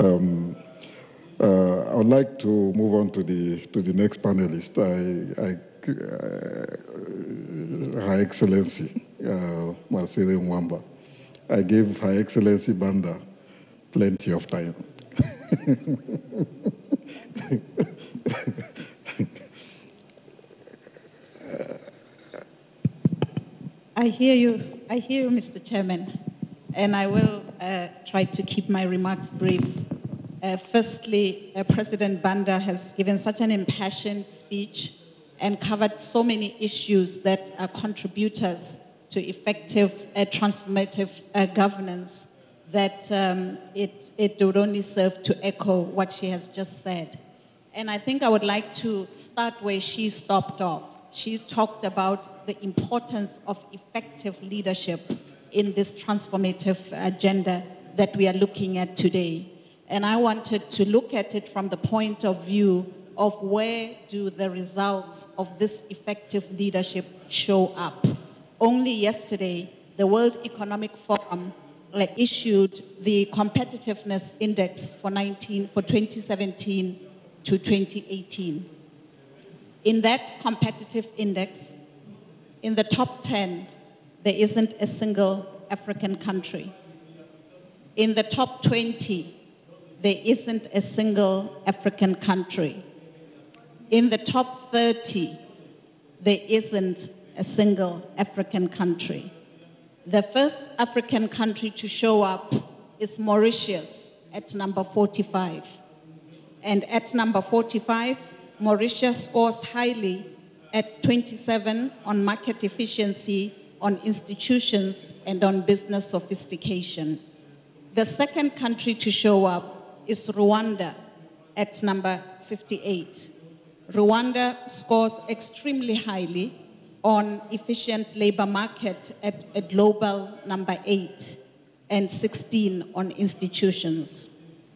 Um, I would like to move on to the next panelist. Her Excellency Masire Mwamba. I gave Her Excellency Banda plenty of time. I hear you, Mr. Chairman, and I will try to keep my remarks brief. Firstly, President Banda has given such an impassioned speech and covered so many issues that are contributors to effective transformative governance that it would only serve to echo what she has just said. And I think I would like to start where she stopped off. She talked about the importance of effective leadership in this transformative agenda that we are looking at today. And I wanted to look at it from the point of view of where do the results of this effective leadership show up. Only yesterday, the World Economic Forum issued the competitiveness index for 2017 to 2018. In that competitive index, in the top 10, there isn't a single African country. In the top 20, there isn't a single African country. In the top 30, there isn't a single African country. The first African country to show up is Mauritius at number 45. And at number 45, Mauritius scores highly at 27 on market efficiency, on institutions, and on business sophistication. The second country to show up is Rwanda at number 58. Rwanda scores extremely highly on efficient labor market at a global number 8 and 16 on institutions.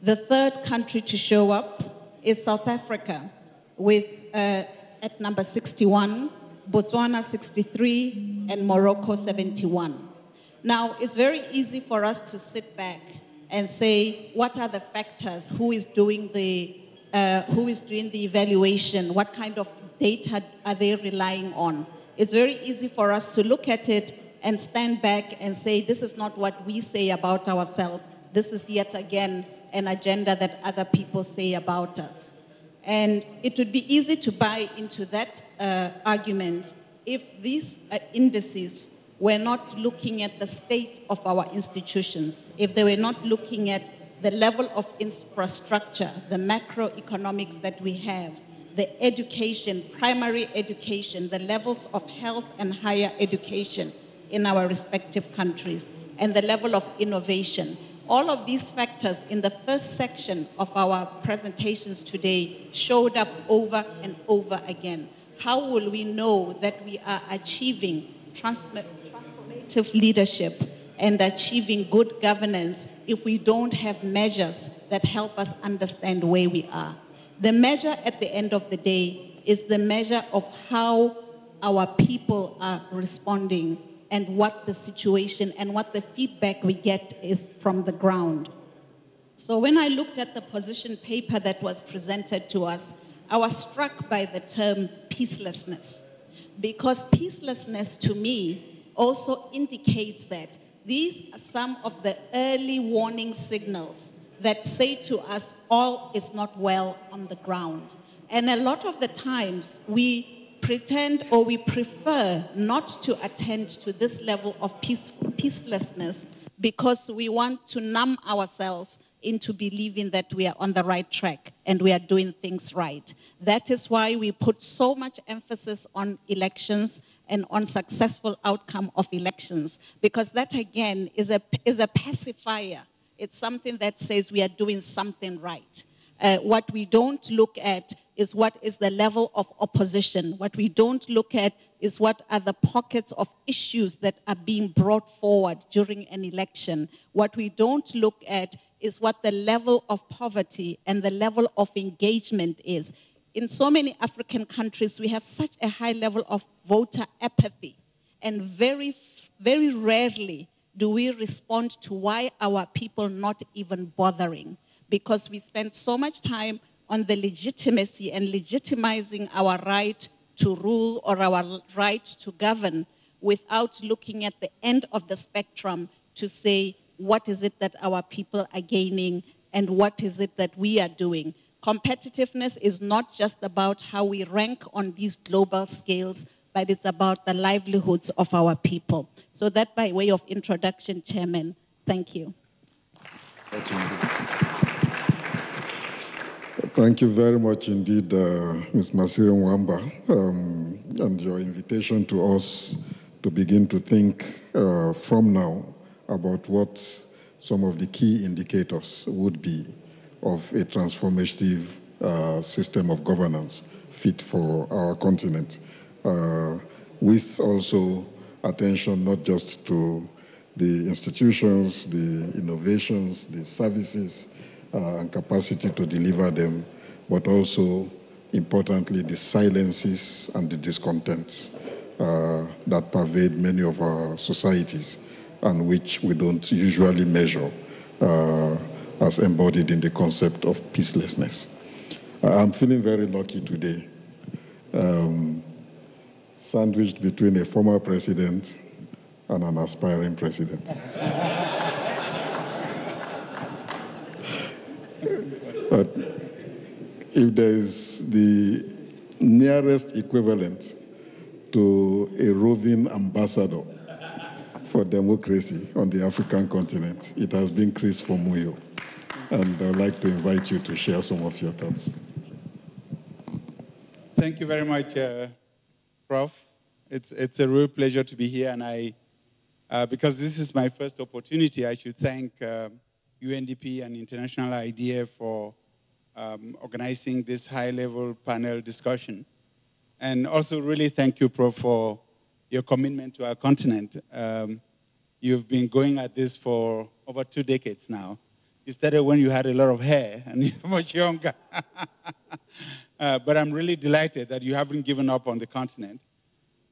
The third country to show up is South Africa with at number 61, Botswana 63, and Morocco 71. Now, it's very easy for us to sit back and say, what are the factors? Who is doing the evaluation? What kind of data are they relying on? It's very easy for us to look at it and stand back and say, this is not what we say about ourselves. This is yet again an agenda that other people say about us. And it would be easy to buy into that argument if these indices were not looking at the state of our institutions, if they were not looking at the level of infrastructure, the macroeconomics that we have, the education, primary education, the levels of health and higher education in our respective countries, and the level of innovation. All of these factors in the first section of our presentations today showed up over and over again. How will we know that we are achieving transformative leadership and achieving good governance if we don't have measures that help us understand where we are? The measure at the end of the day is the measure of how our people are responding and what the situation and what the feedback we get is from the ground. So when I looked at the position paper that was presented to us, I was struck by the term peacelessness, because peacelessness to me also indicates that these are some of the early warning signals that say to us all is not well on the ground. And a lot of the times we pretend or we prefer not to attend to this level of peacelessness because we want to numb ourselves into believing that we are on the right track and we are doing things right. That is why we put so much emphasis on elections and on successful outcome of elections, because that again is a pacifier. It's something that says we are doing something right. What we don't look at is what is the level of opposition. What we don't look at is what are the pockets of issues that are being brought forward during an election. What we don't look at is what the level of poverty and the level of engagement is. In so many African countries, we have such a high level of voter apathy, and very, very rarely do we respond to why our people not even bothering. because we spend so much time on the legitimacy and legitimizing our right to rule or our right to govern without looking at the end of the spectrum to say, what is it that our people are gaining and what is it that we are doing? Competitiveness is not just about how we rank on these global scales, but it's about the livelihoods of our people. So that by way of introduction, Chairman, thank you. Thank you very much indeed, Ms. Masire Mwamba, and your invitation to us to begin to think from now about what some of the key indicators would be of a transformative system of governance fit for our continent, with also attention not just to the institutions, the innovations, the services, and capacity to deliver them, but also, importantly, the silences and the discontents that pervade many of our societies and which we don't usually measure as embodied in the concept of peacelessness. I'm feeling very lucky today, sandwiched between a former president and an aspiring president. But if there is the nearest equivalent to a roving ambassador for democracy on the African continent, it has been Chris Fomunyoh. And I'd like to invite you to share some of your thoughts. Thank you very much, Prof. It's a real pleasure to be here, and because this is my first opportunity, I should thank UNDP and International IDEA for organizing this high-level panel discussion. And also really thank you, Prof, for your commitment to our continent. You've been going at this for over 2 decades now. You started when you had a lot of hair and you're much younger. But I'm really delighted that you haven't given up on the continent.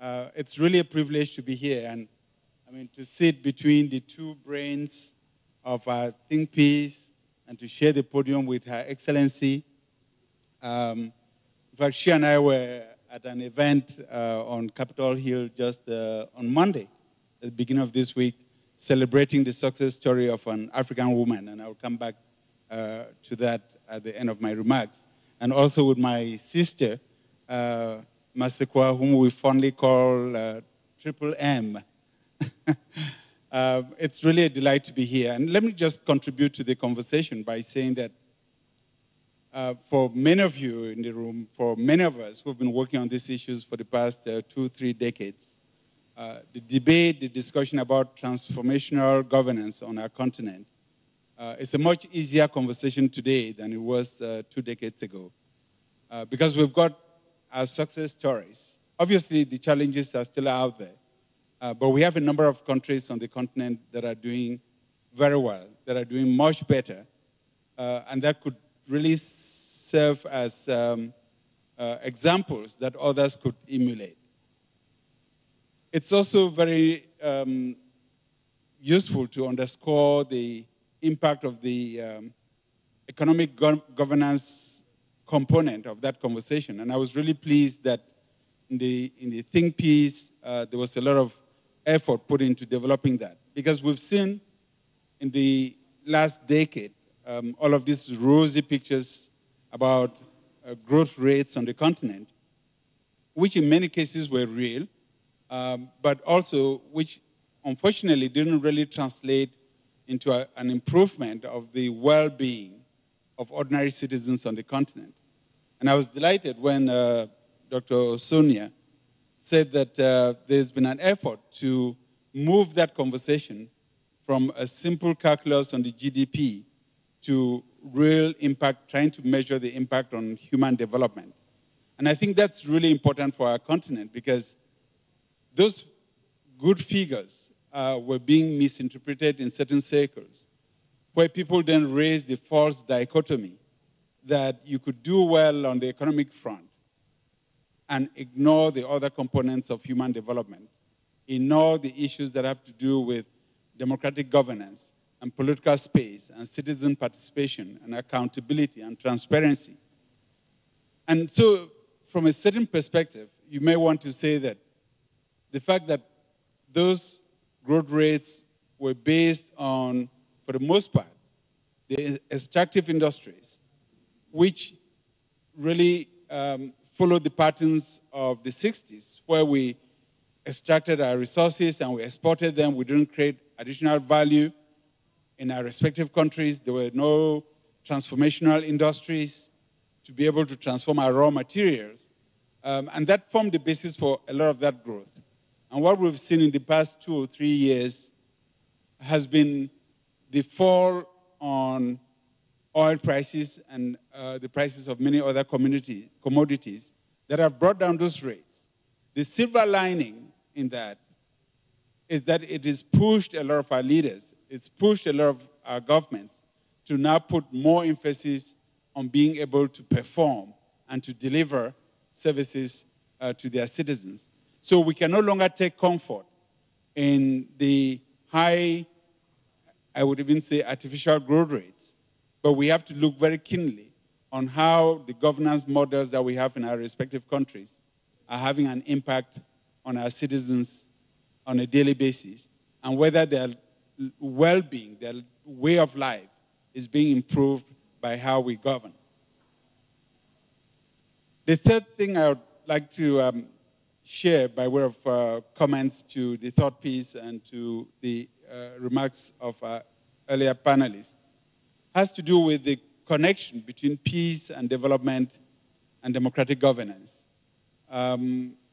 It's really a privilege to be here, and I mean, to sit between the two brains of our think piece and to share the podium with Her Excellency. In fact, she and I were at an event on Capitol Hill just on Monday, at the beginning of this week, celebrating the success story of an African woman, and I'll come back to that at the end of my remarks. And also with my sister, Masekwa, whom we fondly call Triple M. It's really a delight to be here. And let me just contribute to the conversation by saying that for many of you in the room, for many of us who've been working on these issues for the past 2-3 decades, the debate, the discussion about transformational governance on our continent is a much easier conversation today than it was 2 decades ago. Because we've got our success stories. Obviously, the challenges are still out there. But we have a number of countries on the continent that are doing very well, that are doing much better, and that could really serve as examples that others could emulate. It's also very useful to underscore the impact of the economic governance component of that conversation. And I was really pleased that in the think piece, there was a lot of effort put into developing that. Because we've seen in the last decade, all of these rosy pictures about growth rates on the continent, which in many cases were real, but also which unfortunately didn't really translate into an improvement of the well-being of ordinary citizens on the continent. And I was delighted when Dr. Sonia said that there's been an effort to move that conversation from a simple calculus on the GDP to real impact, trying to measure the impact on human development. And I think that's really important for our continent because those good figures were being misinterpreted in certain circles, where people then raised the false dichotomy that you could do well on the economic front and ignore the other components of human development, ignore the issues that have to do with democratic governance, and political space and citizen participation and accountability and transparency. And so from a certain perspective, you may want to say that the fact that those growth rates were based on, for the most part, the extractive industries, which really followed the patterns of the 60s, where we extracted our resources and we exported them. We didn't create additional value in our respective countries. There were no transformational industries to be able to transform our raw materials. And that formed the basis for a lot of that growth. And what we've seen in the past 2 or 3 years has been the fall on oil prices and the prices of many other commodities that have brought down those rates. The silver lining in that is that it has pushed a lot of our leaders, it's pushed a lot of our governments to now put more emphasis on being able to perform and to deliver services to their citizens. So we can no longer take comfort in the high, I would even say, artificial growth rates, but we have to look very keenly on how the governance models that we have in our respective countries are having an impact on our citizens on a daily basis, and whether their well-being, their way of life is being improved by how we govern. The third thing I would like to share by way of comments to the third piece and to the remarks of our earlier panelists has to do with the connection between peace and development and democratic governance,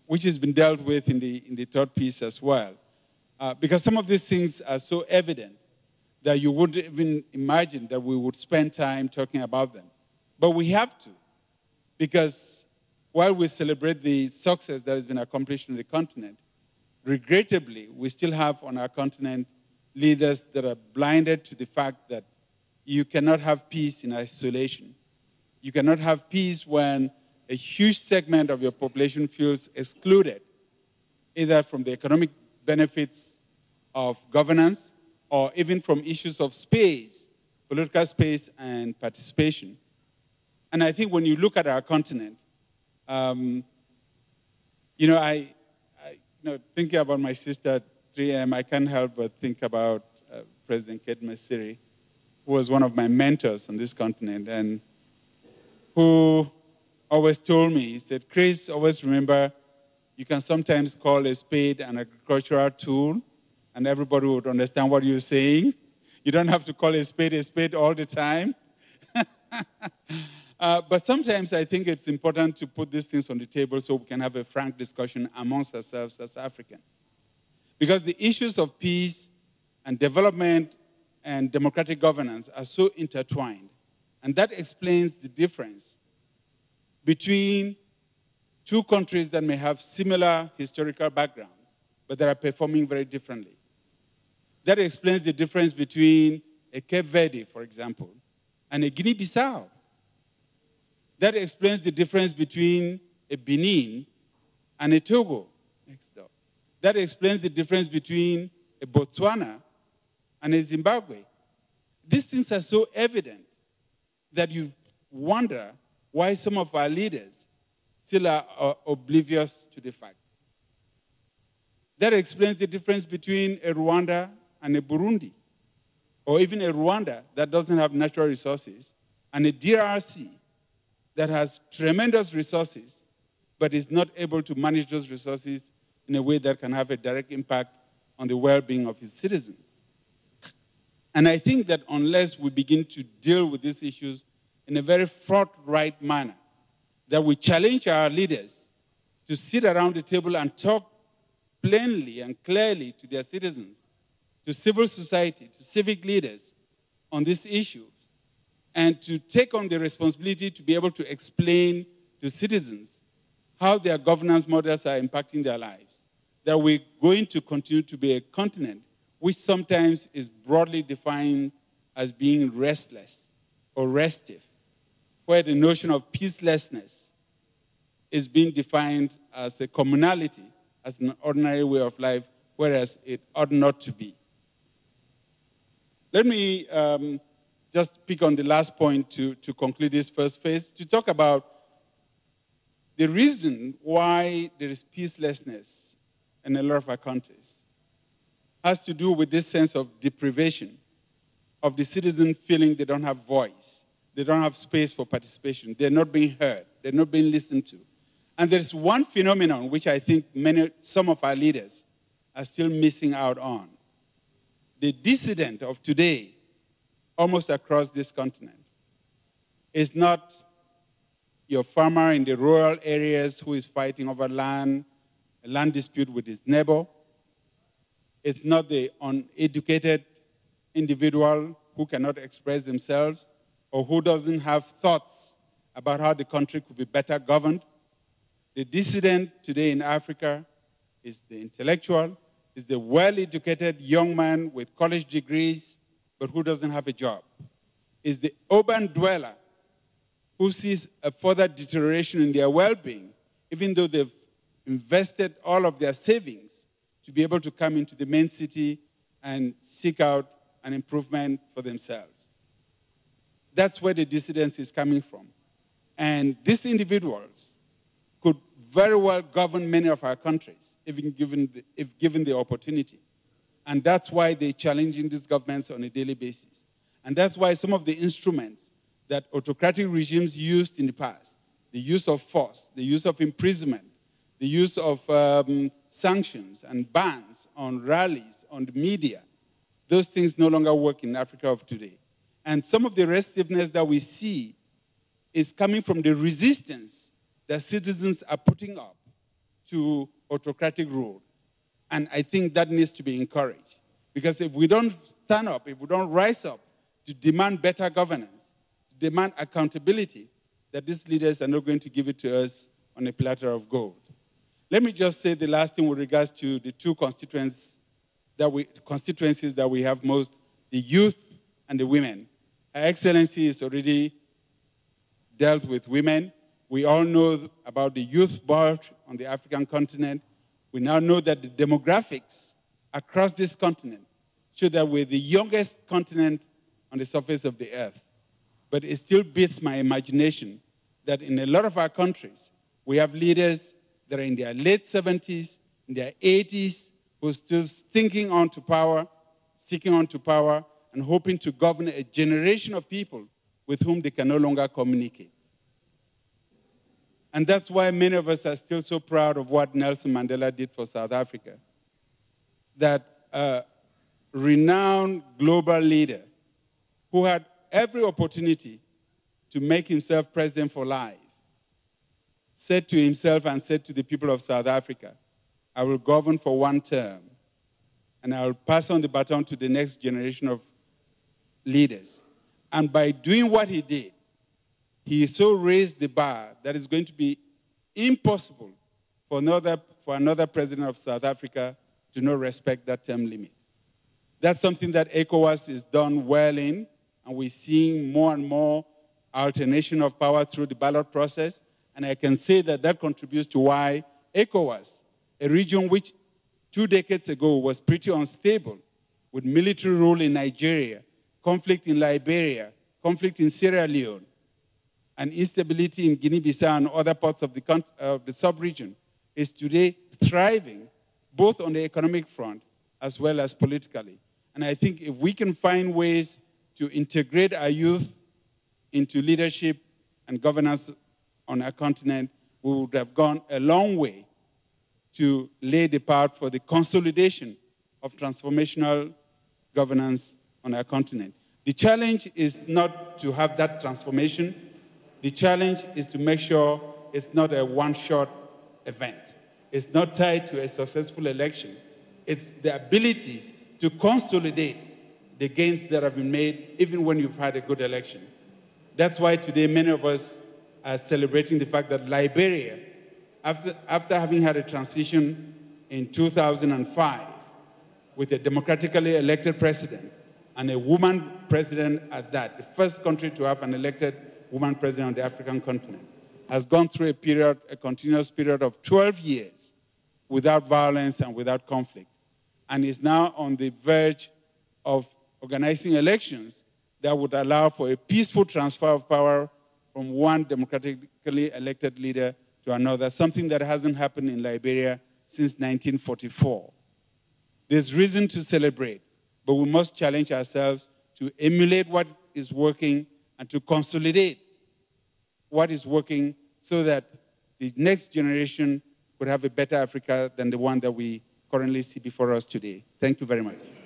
which has been dealt with in the third piece as well. Because some of these things are so evident that you wouldn't even imagine that we would spend time talking about them. But we have to, because while we celebrate the success that has been accomplished on the continent, regrettably, we still have on our continent leaders that are blinded to the fact that you cannot have peace in isolation. You cannot have peace when a huge segment of your population feels excluded, either from the economic benefits of governance or even from issues of space, political space and participation. And I think when you look at our continent, thinking about my sister at 3 a.m., I can't help but think about President Kate Masiri, who was one of my mentors on this continent and who always told me, he said, Chris, always remember, you can sometimes call a spade an agricultural tool and everybody would understand what you're saying. You don't have to call a spade all the time. But sometimes I think it's important to put these things on the table so we can have a frank discussion amongst ourselves as Africans. Because the issues of peace and development and democratic governance are so intertwined. And that explains the difference between two countries that may have similar historical backgrounds, but that are performing very differently. That explains the difference between a Cape Verde, for example, and a Guinea-Bissau. That explains the difference between a Benin and a Togo next door. That explains the difference between a Botswana and a Zimbabwe. These things are so evident that you wonder why some of our leaders still are oblivious to the fact. That explains the difference between a Rwanda and a Burundi, or even a Rwanda that doesn't have natural resources, and a DRC that has tremendous resources, but is not able to manage those resources in a way that can have a direct impact on the well-being of its citizens. And I think that unless we begin to deal with these issues in a very forthright manner, that we challenge our leaders to sit around the table and talk plainly and clearly to their citizens, to civil society, to civic leaders on these issues, and to take on the responsibility to be able to explain to citizens how their governance models are impacting their lives, that we're going to continue to be a continent which sometimes is broadly defined as being restless or restive, where the notion of peacelessness is being defined as a communality, as an ordinary way of life, whereas it ought not to be. Let me just pick on the last point to conclude this first phase, to talk about the reason why there is peacelessness in a lot of our countries. Has to do with this sense of deprivation, of the citizen feeling they don't have voice, they don't have space for participation, they're not being heard, they're not being listened to. And there's one phenomenon which I think some of our leaders are still missing out on. The dissident of today, almost across this continent, is not your farmer in the rural areas who is fighting over land, a land dispute with his neighbor. It's not the uneducated individual who cannot express themselves or who doesn't have thoughts about how the country could be better governed. The dissident today in Africa is the intellectual, is the well-educated young man with college degrees, but who doesn't have a job. Is the urban dweller who sees a further deterioration in their well-being, even though they've invested all of their savings to be able to come into the main city and seek out an improvement for themselves. That's where the dissidence is coming from. And these individuals could very well govern many of our countries, if given the opportunity. And that's why they're challenging these governments on a daily basis. And that's why some of the instruments that autocratic regimes used in the past, the use of force, the use of imprisonment, the use of sanctions and bans on rallies, on the media, those things no longer work in Africa of today. And some of the restiveness that we see is coming from the resistance that citizens are putting up to autocratic rule. And I think that needs to be encouraged. Because if we don't stand up, if we don't rise up to demand better governance, to demand accountability, that these leaders are not going to give it to us on a platter of gold. Let me just say the last thing with regards to the two constituencies that we have most, the youth and the women. Her Excellency has already dealt with women. We all know about the youth bulge on the African continent. We now know that the demographics across this continent show that we're the youngest continent on the surface of the earth. But it still beats my imagination that in a lot of our countries, we have leaders that are in their late 70s, in their 80s, who are still sticking on to power, and hoping to govern a generation of people with whom they can no longer communicate. And that's why many of us are still so proud of what Nelson Mandela did for South Africa. That a renowned global leader who had every opportunity to make himself president for life said to himself and said to the people of South Africa, I will govern for one term, and I will pass on the baton to the next generation of leaders. And by doing what he did, he so raised the bar that it's going to be impossible for another president of South Africa to not respect that term limit. That's something that ECOWAS is done well in, and we're seeing more and more alternation of power through the ballot process. And I can say that that contributes to why ECOWAS, a region which 2 decades ago was pretty unstable, with military rule in Nigeria, conflict in Liberia, conflict in Sierra Leone, and instability in Guinea-Bissau and other parts of the sub-region, is today thriving, both on the economic front as well as politically. And I think if we can find ways to integrate our youth into leadership and governance on our continent, we would have gone a long way to lay the path for the consolidation of transformational governance on our continent. The challenge is not to have that transformation. The challenge is to make sure it's not a one-shot event. It's not tied to a successful election. It's the ability to consolidate the gains that have been made even when you've had a good election. That's why today many of us are celebrating the fact that Liberia, after having had a transition in 2005 with a democratically elected president and a woman president at that, the first country to have an elected woman president on the African continent, has gone through a continuous period of 12 years without violence and without conflict, and is now on the verge of organizing elections that would allow for a peaceful transfer of power from one democratically elected leader to another, something that hasn't happened in Liberia since 1944. There's reason to celebrate, but we must challenge ourselves to emulate what is working and to consolidate what is working so that the next generation could have a better Africa than the one that we currently see before us today. Thank you very much.